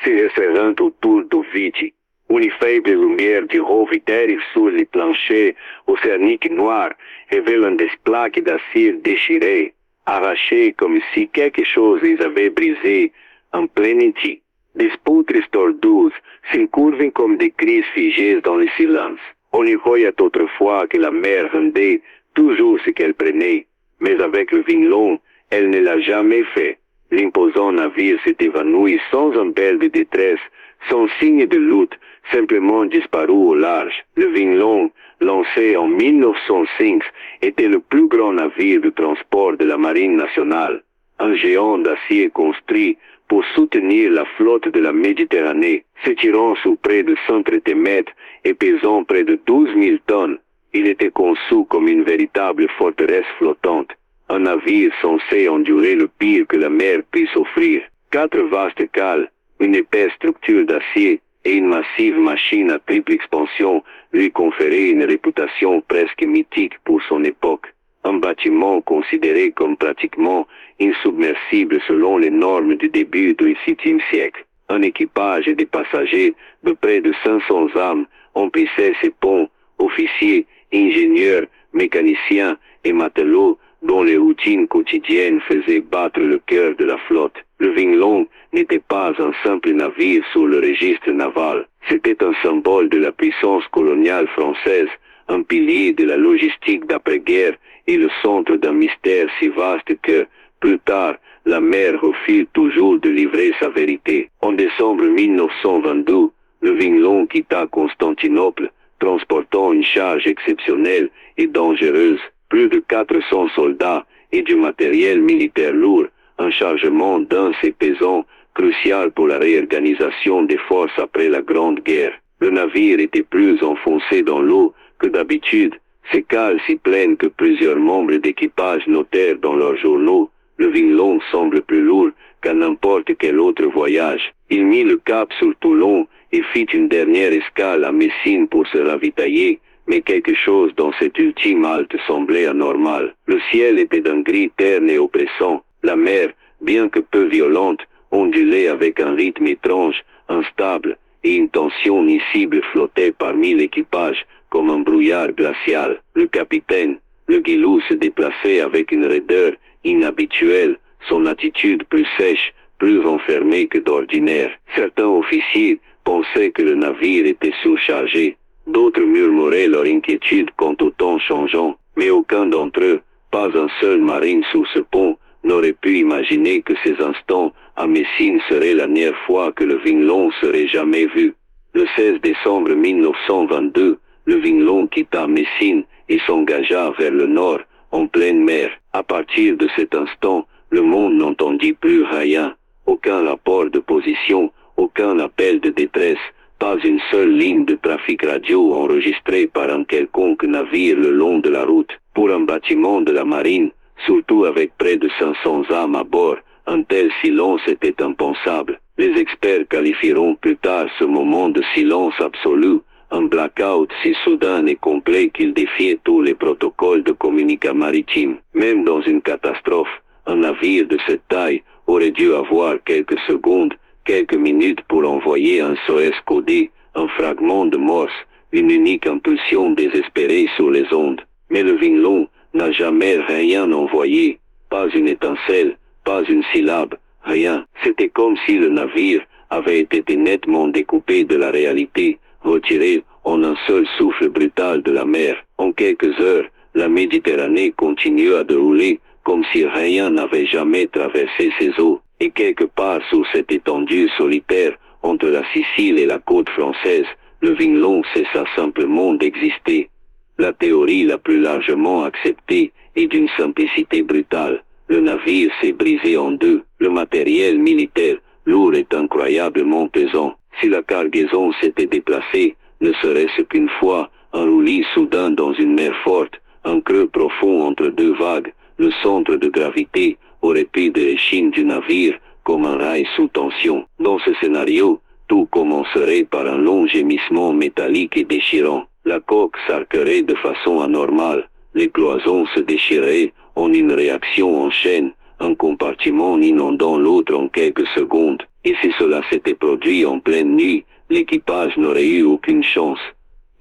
se resserrant autour du vide. Une faible lumière du rove dérive sur les planchers océaniques noirs, révélant des plaques d'acier déchirées, arrachées comme si quelque chose les avait brisées en plein été. Des poutres tordues s'incurvent comme des crises figées dans le silence. On y croyait autrefois que la mer rendait toujours ce qu'elle prenait, mais avec le Vinlon, elle ne l'a jamais fait. L'imposant navire s'est évanoui sans un bel de détresse, sans signe de lutte, simplement disparu au large. Le Vinlon, lancé en 1905, était le plus grand navire de transport de la marine nationale. Un géant d'acier construit pour soutenir la flotte de la Méditerranée, s'étirant sur près de 130 mètres et pesant près de 12 000 tonnes. Il était conçu comme une véritable forteresse flottante, un navire censé endurer le pire que la mer puisse offrir. 4 vastes cales, une épaisse structure d'acier et une massive machine à triple expansion lui conféraient une réputation presque mythique pour son époque. Un bâtiment considéré comme pratiquement insubmersible selon les normes du début du XVIIe siècle. Un équipage et des passagers de près de 500 âmes emplissait ses ponts, officiers, ingénieurs, mécaniciens et matelots dont les routines quotidiennes faisaient battre le cœur de la flotte. Le Vinlon n'était pas un simple navire sur le registre naval. C'était un symbole de la puissance coloniale française, un pilier de la logistique d'après-guerre et le centre d'un mystère si vaste que, plus tard, la mer refuse toujours de livrer sa vérité. En décembre 1922, le Vinlon quitta Constantinople, transportant une charge exceptionnelle et dangereuse, plus de 400 soldats et du matériel militaire lourd, un chargement dense et pesant, crucial pour la réorganisation des forces après la Grande Guerre. Le navire était plus enfoncé dans l'eau que d'habitude, ses cales si pleines que plusieurs membres d'équipage notèrent dans leurs journaux. Le Vinlon semble plus lourd qu'à n'importe quel autre voyage. Il mit le cap sur Toulon et fit une dernière escale à Messine pour se ravitailler, mais quelque chose dans cette ultime halte semblait anormal. Le ciel était d'un gris terne et oppressant. La mer, bien que peu violente, ondulait avec un rythme étrange, instable, et une tension indicible flottait parmi l'équipage comme un brouillard glacial. Le capitaine, le Guilou, se déplaçait avec une raideur inhabituelle, son attitude plus sèche, plus renfermée que d'ordinaire. Certains officiers pensaient que le navire était surchargé. D'autres murmuraient leur inquiétude quant au temps changeant, mais aucun d'entre eux, pas un seul marine sur ce pont, n'aurait pu imaginer que ces instants à Messine seraient la dernière fois que le Vinlon serait jamais vu. Le 16 décembre 1922, le Vinlon quitta Messine et s'engagea vers le nord, en pleine mer. À partir de cet instant, le monde n'entendit plus rien, aucun rapport de position, aucun appel de détresse, pas une seule ligne de trafic radio enregistrée par un quelconque navire le long de la route. Pour un bâtiment de la marine, surtout avec près de 500 âmes à bord, un tel silence était impensable. Les experts qualifieront plus tard ce moment de silence absolu, un blackout si soudain et complet qu'il défiait tous les protocoles de communication maritime. Même dans une catastrophe, un navire de cette taille aurait dû avoir quelques secondes, quelques minutes pour envoyer un SOS codé, un fragment de morse, une unique impulsion désespérée sur les ondes. Mais le Vinlon n'a jamais rien envoyé, pas une étincelle, pas une syllabe, rien. C'était comme si le navire avait été nettement découpé de la réalité, retiré en un seul souffle brutal de la mer. En quelques heures, la Méditerranée continua de rouler comme si rien n'avait jamais traversé ses eaux, et quelque part sur cette étendue solitaire, entre la Sicile et la côte française, le Vinlon cessa simplement d'exister. La théorie la plus largement acceptée est d'une simplicité brutale. Le navire s'est brisé en deux. Le matériel militaire, lourd et incroyablement pesant. Si la cargaison s'était déplacée, ne serait-ce qu'une fois, un roulis soudain dans une mer forte, un creux profond entre deux vagues, le centre de gravité aurait pu de l'échine du navire comme un rail sous tension. Dans ce scénario, tout commencerait par un long gémissement métallique et déchirant. La coque s'arquerait de façon anormale, les cloisons se déchireraient en une réaction en chaîne, un compartiment inondant l'autre en quelques secondes, Et si cela s'était produit en pleine nuit, l'équipage n'aurait eu aucune chance.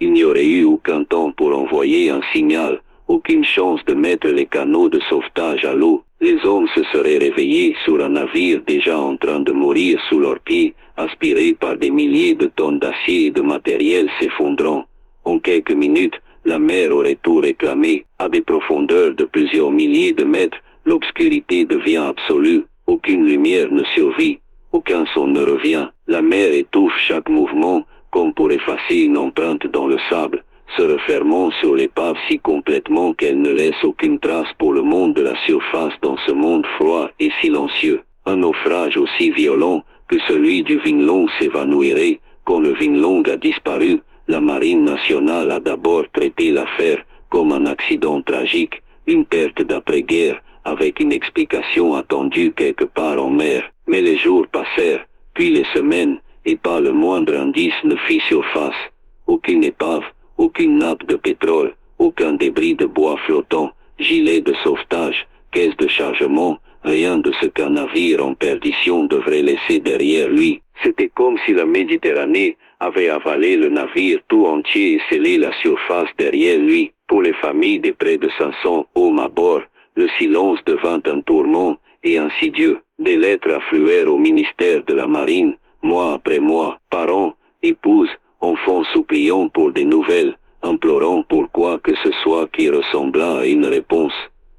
Il n'y aurait eu aucun temps pour envoyer un signal, aucune chance de mettre les canaux de sauvetage à l'eau. Les hommes se seraient réveillés sur un navire déjà en train de mourir sous leurs pieds, aspirés par des milliers de tonnes d'acier et de matériel s'effondrant. En quelques minutes, la mer aurait tout réclamé. À des profondeurs de plusieurs milliers de mètres, l'obscurité devient absolue. Aucune lumière ne survit. Aucun son ne revient. La mer étouffe chaque mouvement, comme pour effacer une empreinte dans le sable, se refermant sur l'épave si complètement qu'elle ne laisse aucune trace pour le monde de la surface dans ce monde froid et silencieux. Un naufrage aussi violent que celui du Vinlong s'évanouirait. Quand le Vinlong a disparu, la marine nationale a d'abord traité l'affaire comme un accident tragique, une perte d'après-guerre, avec une explication attendue quelque part en mer. Mais les jours passèrent, puis les semaines, et pas le moindre indice ne fit surface. Aucune épave, aucune nappe de pétrole, aucun débris de bois flottant, gilet de sauvetage, caisse de chargement, rien de ce qu'un navire en perdition devrait laisser derrière lui. C'était comme si la Méditerranée avait avalé le navire tout entier et scellé la surface derrière lui. Pour les familles des près de 500 hommes à bord, le silence devint un tourment et insidieux. Des lettres affluèrent au ministère de la Marine, mois après mois, parents, épouses, enfants suppliant pour des nouvelles, implorant pour quoi que ce soit qui ressemblât à une réponse.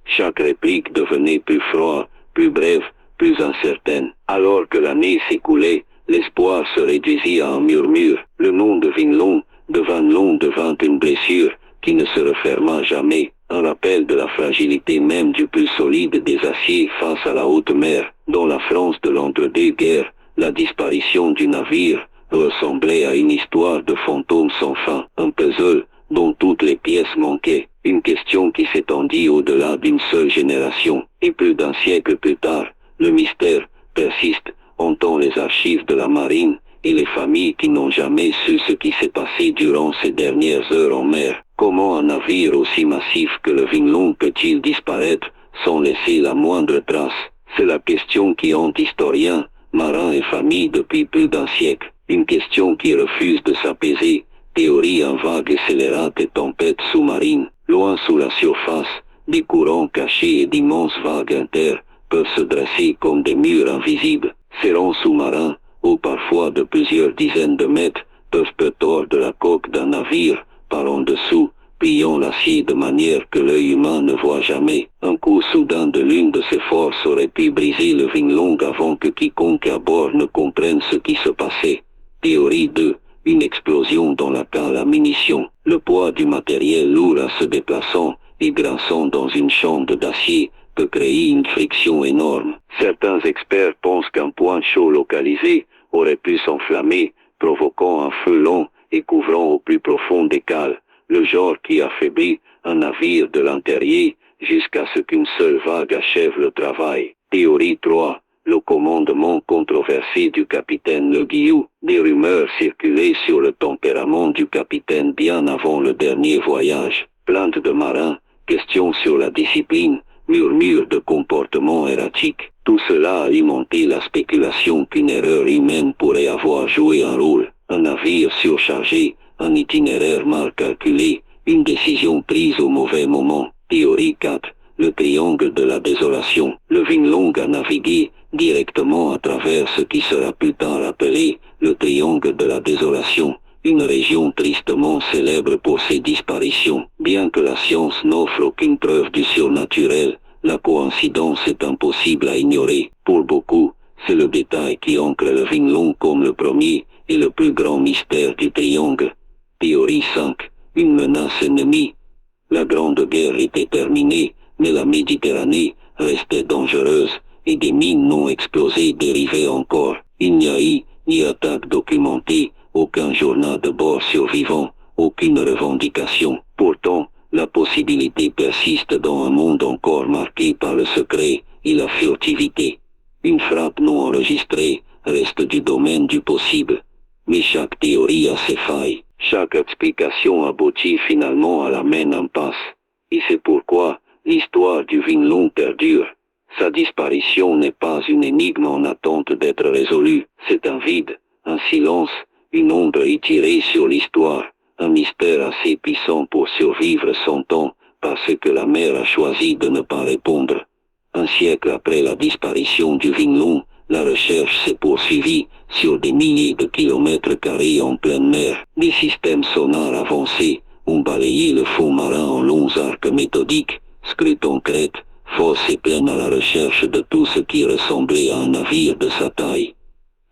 Chaque réplique devenait plus froide, plus brève, plus incertaine. Alors que l'année s'écoulait, l'espoir se réduisit à un murmure. Le nom de Vinlong devint une blessure qui ne se referma jamais. Un rappel de la fragilité même du plus solide des aciers face à la haute mer. Dans la France de l'entre-deux-guerres, la disparition du navire ressemblait à une histoire de fantôme sans fin, un puzzle dont toutes les pièces manquaient, une question qui s'étendit au-delà d'une seule génération. Et plus d'un siècle plus tard, le mystère persiste, dans les archives de la marine, et les familles qui n'ont jamais su ce qui s'est passé durant ces dernières heures en mer. Comment un navire aussi massif que le Vinlong peut-il disparaître sans laisser la moindre trace? C'est la question qui hante historiens, marins et familles depuis plus d'un siècle. Une question qui refuse de s'apaiser. Théorie en vagues scélérates et tempêtes sous-marines. Loin sous la surface, des courants cachés et d'immenses vagues inter peuvent se dresser comme des murs invisibles. Ces rangs sous-marins, hauts parfois de plusieurs dizaines de mètres, peuvent tordre de la coque d'un navire, par en dessous, pliant l'acier de manière que l'œil humain ne voit jamais. Un coup soudain de l'une de ces forces aurait pu briser le Vinlong avant que quiconque à bord ne comprenne ce qui se passait. Théorie 2. Une explosion dans la cale à munitions. Le poids du matériel lourd se déplaçant et grinçant dans une chambre d'acier peut créer une friction énorme. Certains experts pensent qu'un point chaud localisé aurait pu s'enflammer, provoquant un feu long et couvrant au plus profond des cales, le genre qui affaiblit un navire de l'intérieur jusqu'à ce qu'une seule vague achève le travail. Théorie 3. Le commandement controversé du capitaine Le Guillou. Des rumeurs circulaient sur le tempérament du capitaine bien avant le dernier voyage. Plaintes de marins, questions sur la discipline, murmures de comportement erratique. Tout cela a alimenté la spéculation qu'une erreur humaine pourrait avoir joué un rôle. Un navire surchargé, un itinéraire mal calculé, une décision prise au mauvais moment. Théorie 4. Le triangle de la désolation. Le Vinlong a navigué directement à travers ce qui sera plus tard appelé le triangle de la désolation, une région tristement célèbre pour ses disparitions. Bien que la science n'offre aucune preuve du surnaturel, la coïncidence est impossible à ignorer. Pour beaucoup, c'est le détail qui ancre le Vinlong comme le premier et le plus grand mystère du triangle. Théorie 5. Une menace ennemie. La Grande Guerre était terminée, mais la Méditerranée restait dangereuse, et des mines non explosées dérivaient encore. Il n'y a eu ni attaque documentée, aucun journal de bord survivant, aucune revendication. Pourtant, la possibilité persiste dans un monde encore marqué par le secret et la furtivité. Une frappe non enregistrée reste du domaine du possible. Mais chaque théorie a ses failles. Chaque explication aboutit finalement à la même impasse. Et c'est pourquoi l'histoire du Vinlong perdure. Sa disparition n'est pas une énigme en attente d'être résolue, c'est un vide, un silence, une ombre étirée sur l'histoire, un mystère assez puissant pour survivre 100 ans, parce que la mer a choisi de ne pas répondre. Un siècle après la disparition du Vinlon, la recherche s'est poursuivie, sur des milliers de kilomètres carrés en pleine mer. Des systèmes sonars avancés ont balayé le fond marin en longs arcs méthodiques, scrutant crête, force et pleine à la recherche de tout ce qui ressemblait à un navire de sa taille.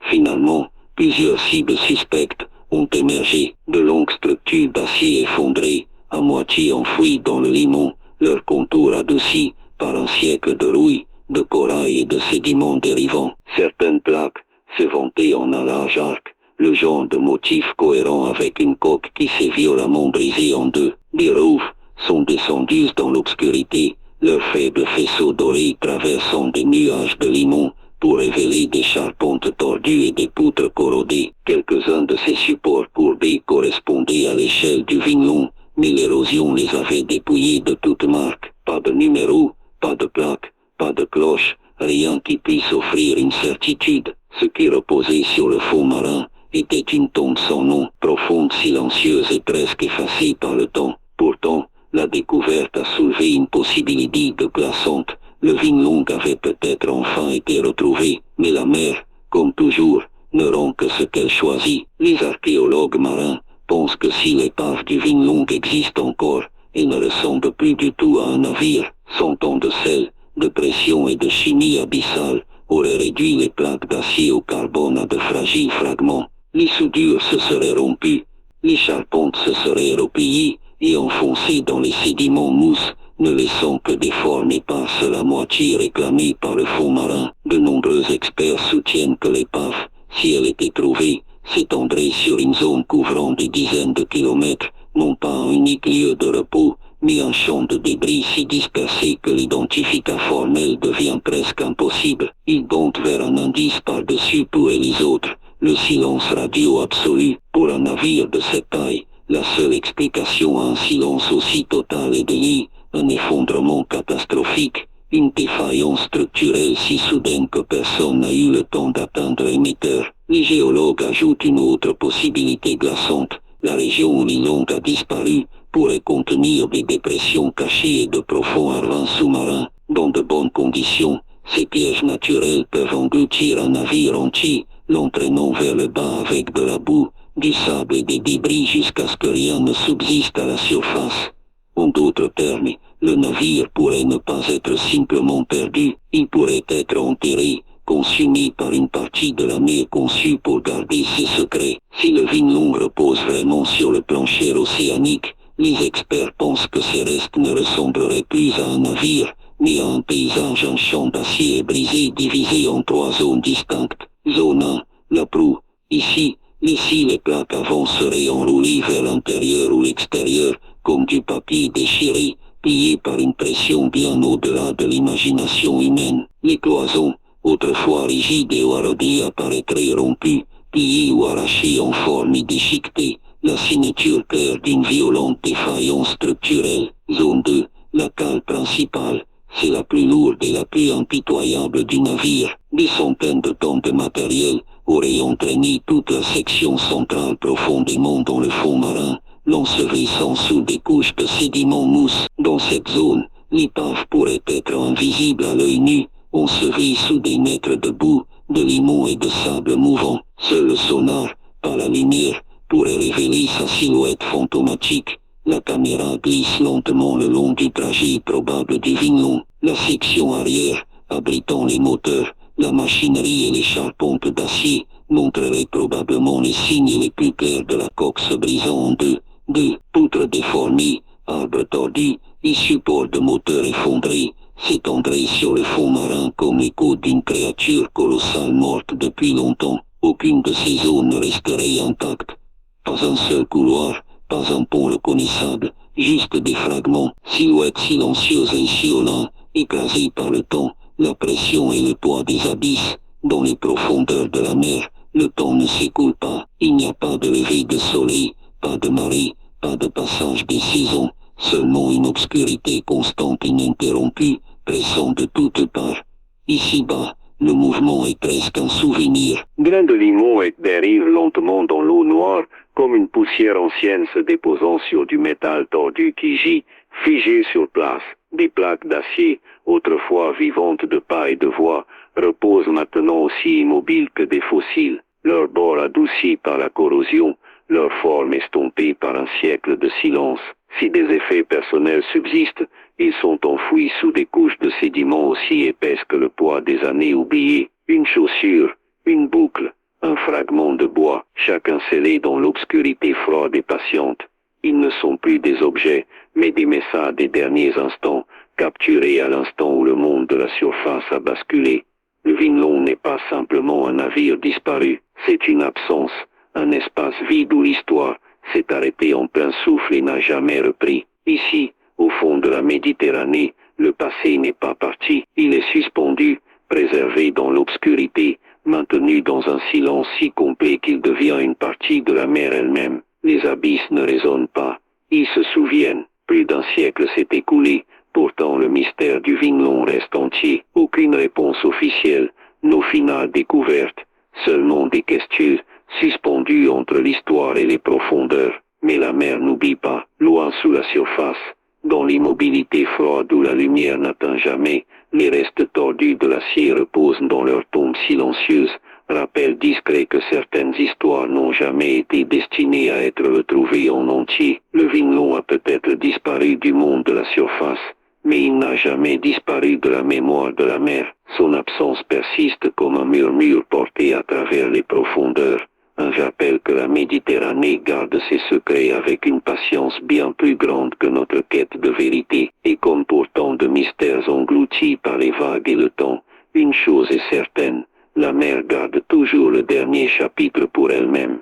Finalement, plusieurs cibles suspectes ont émergé, de longues structures d'acier effondrées, à moitié enfouies dans le limon, leur contour adouci par un siècle de rouille, de corail et de sédiments dérivants. Certaines plaques se vantaient en un large arc, le genre de motif cohérent avec une coque qui s'est violemment brisée en deux. Des roufs sont descendus dans l'obscurité, leurs faibles faisceaux dorés traversant des nuages de limon, pour révéler des charpentes tordues et des poutres corrodées. Quelques-uns de ces supports courbés correspondaient à l'échelle du Vinlon, mais l'érosion les avait dépouillés de toute marque. Pas de numéro, pas de plaque, pas de cloche, rien qui puisse offrir une certitude. Ce qui reposait sur le fond marin était une tombe sans nom, profonde, silencieuse et presque effacée par le temps. Pourtant, la découverte a soulevé une possibilité glaçante. Le Vinlong avait peut-être enfin été retrouvé, mais la mer, comme toujours, ne rend que ce qu'elle choisit. Les archéologues marins pensent que si l'épave du Vinlong existe encore, elle ne ressemble plus du tout à un navire. 100 ans de sel, de pression et de chimie abyssale auraient réduit les plaques d'acier au carbone à de fragiles fragments. Les soudures se seraient rompues, les charpentes se seraient repliées et enfoncées dans les sédiments mousse, ne laissant que des formes éparses la moitié réclamées par le fond marin. De nombreux experts soutiennent que l'épave, si elle était trouvée, s'étendrait sur une zone couvrant des dizaines de kilomètres, non pas un unique lieu de repos, mais un champ de débris si dispersé que l'identification formelle devient presque impossible. Ils bondent vers un indice par-dessus tous et les autres, le silence radio absolu. Pour un navire de cette taille, la seule explication à un silence aussi total est délié, un effondrement catastrophique, une défaillance structurelle si soudaine que personne n'a eu le temps d'atteindre l'émetteur. Les géologues ajoutent une autre possibilité glaçante. La région où Vinlong a disparu pourrait contenir des dépressions cachées et de profonds ravins sous-marins. Dans de bonnes conditions, ces pièges naturels peuvent engloutir un navire entier, l'entraînant vers le bas avec de la boue, du sable et des débris jusqu'à ce que rien ne subsiste à la surface. En d'autres termes, le navire pourrait ne pas être simplement perdu, il pourrait être enterré, consumé par une partie de la mer conçue pour garder ses secrets. Si le Vinlong repose vraiment sur le plancher océanique, les experts pensent que ces restes ne ressembleraient plus à un navire, mais à un paysage en champ d'acier brisé divisé en 3 zones distinctes. Zone 1, la proue. Ici, les plaques avant seraient enroulées vers l'intérieur ou l'extérieur, comme du papier déchiré, plié par une pression bien au-delà de l'imagination humaine. Les cloisons, autrefois rigides et aujourd'hui apparaîtraient rompues, pliées ou arrachées en forme déchiquetée, la signature claire d'une violente défaillance structurelle. Zone 2, la cale principale. C'est la plus lourde et la plus impitoyable du navire. Des centaines de tonnes de matériel auraient entraîné toute la section centrale profondément dans le fond marin, l'ensevelissant sous des couches de sédiments mousse. Dans cette zone, l'épave pourrait être invisible à l'œil nu, ensevelie sous des mètres de boue, de limon et de sable mouvant. Seul le sonar, par la lumière, pourrait révéler sa silhouette fantomatique. La caméra glisse lentement le long du trajet probable du Vinlong. La section arrière, abritant les moteurs, la machinerie et les charpentes d'acier, montrerait probablement les signes les plus clairs de la coque se brisant en deux. Deux poutres déformées, arbres tordus, et supports de moteurs effondrés, s'étendraient sur le fond marin comme l'écho d'une créature colossale morte depuis longtemps. Aucune de ces zones ne resterait intacte. Pas un seul couloir, pas un pont reconnaissable, juste des fragments, silhouettes silencieuses et insolentes, écrasées par le temps, la pression et le poids des abysses. Dans les profondeurs de la mer, le temps ne s'écoule pas, il n'y a pas de lever de soleil, pas de marée, pas de passage des saisons, seulement une obscurité constante ininterrompue, pressant de toutes parts. Ici-bas, le mouvement est presque un souvenir. Grain de limon dérive lentement dans l'eau noire, comme une poussière ancienne se déposant sur du métal tordu qui gît, figé sur place. Des plaques d'acier, autrefois vivantes de pas et de voix, reposent maintenant aussi immobiles que des fossiles, leur bord adouci par la corrosion, leur forme estompée par un siècle de silence. Si des effets personnels subsistent, ils sont enfouis sous des couches de sédiments aussi épaisses que le poids des années oubliées. Une chaussure, une boucle, un fragment de bois, chacun scellé dans l'obscurité froide et patiente. Ils ne sont plus des objets, mais des messages des derniers instants, capturés à l'instant où le monde de la surface a basculé. Le Vinlon n'est pas simplement un navire disparu, c'est une absence, un espace vide où l'histoire s'est arrêtée en plein souffle et n'a jamais repris. Ici, au fond de la Méditerranée, le passé n'est pas parti, il est suspendu, préservé dans l'obscurité, maintenu dans un silence si complet qu'il devient une partie de la mer elle-même. Les abysses ne résonnent pas, ils se souviennent. Plus d'un siècle s'est écoulé, pourtant le mystère du Vinlon reste entier. Aucune réponse officielle, nos finales découvertes, seulement des questions suspendues entre l'histoire et les profondeurs. Mais la mer n'oublie pas, loin sous la surface, dans l'immobilité froide où la lumière n'atteint jamais, les restes tordus de l'acier reposent dans leur tombe silencieuse, rappel discret que certaines histoires n'ont jamais été destinées à être retrouvées en entier. Le Vinlon a peut-être disparu du monde de la surface, mais il n'a jamais disparu de la mémoire de la mer. Son absence persiste comme un murmure porté à travers les profondeurs. Un rappel que la Méditerranée garde ses secrets avec une patience bien plus grande que notre quête de vérité. Et comme pour tant de mystères engloutis par les vagues et le temps, une chose est certaine, la mer garde toujours le dernier chapitre pour elle-même.